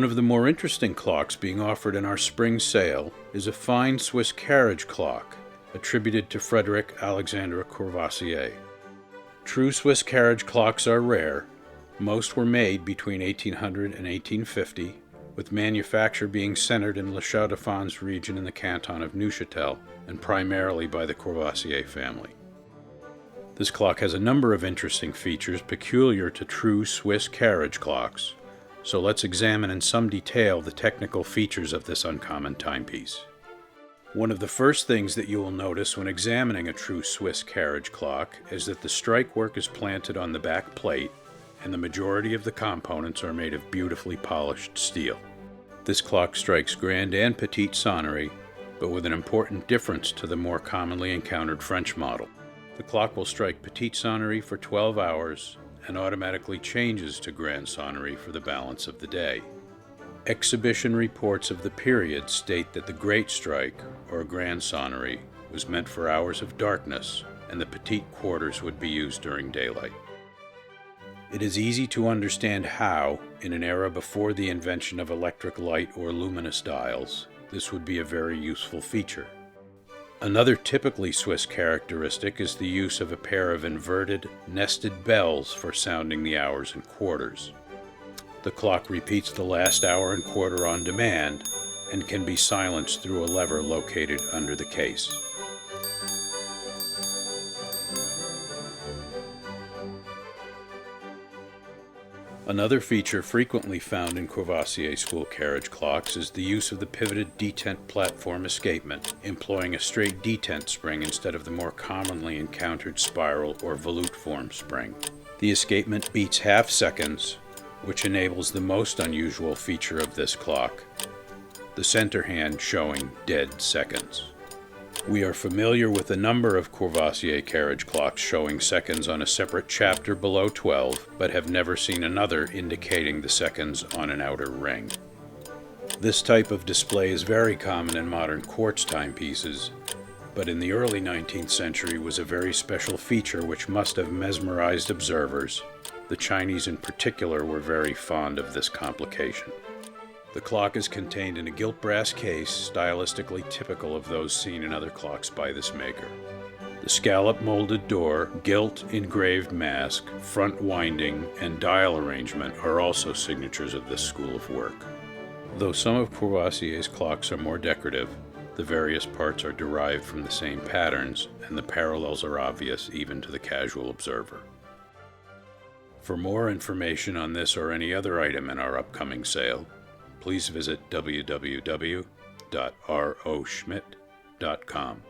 of the more interesting clocks being offered in our spring sale is a fine Swiss carriage clock attributed to Frederick Alexandre Courvoisier. True Swiss carriage clocks are rare. Most were made between 1800 and 1850, with manufacture being centered in the Chaux de Fonds region in the canton of Neuchâtel, and primarily by the Courvoisier family. This clock has a number of interesting features peculiar to true Swiss carriage clocks, so let's examine in some detail the technical features of this uncommon timepiece. One of the first things that you will notice when examining a true Swiss carriage clock is that the strike work is planted on the back plate, and the majority of the components are made of beautifully polished steel. This clock strikes grand and petit sonnerie, but with an important difference to the more commonly encountered French model. The clock will strike petit sonnerie for 12 hours and automatically changes to grand sonnerie for the balance of the day. Exhibition reports of the period state that the great strike, or grand sonnerie, was meant for hours of darkness, and the petit quarters would be used during daylight. It is easy to understand how, in an era before the invention of electric light or luminous dials, this would be a very useful feature. Another typically Swiss characteristic is the use of a pair of inverted, nested bells for sounding the hours and quarters. The clock repeats the last hour and quarter on demand and can be silenced through a lever located under the case. Another feature frequently found in Courvoisier school carriage clocks is the use of the pivoted detent platform escapement, employing a straight detent spring instead of the more commonly encountered spiral or volute form spring. The escapement beats half seconds, which enables the most unusual feature of this clock, the center hand showing dead seconds. We are familiar with a number of Courvoisier carriage clocks showing seconds on a separate chapter below 12, but have never seen another indicating the seconds on an outer ring. This type of display is very common in modern quartz timepieces, but in the early 19th century was a very special feature which must have mesmerized observers. The Chinese in particular were very fond of this complication. The clock is contained in a gilt brass case, stylistically typical of those seen in other clocks by this maker. The scallop molded door, gilt engraved mask, front winding, and dial arrangement are also signatures of this school of work. Though some of Courvoisier's clocks are more decorative, the various parts are derived from the same patterns, and the parallels are obvious even to the casual observer. For more information on this or any other item in our upcoming sale, please visit www.roschmitt.com.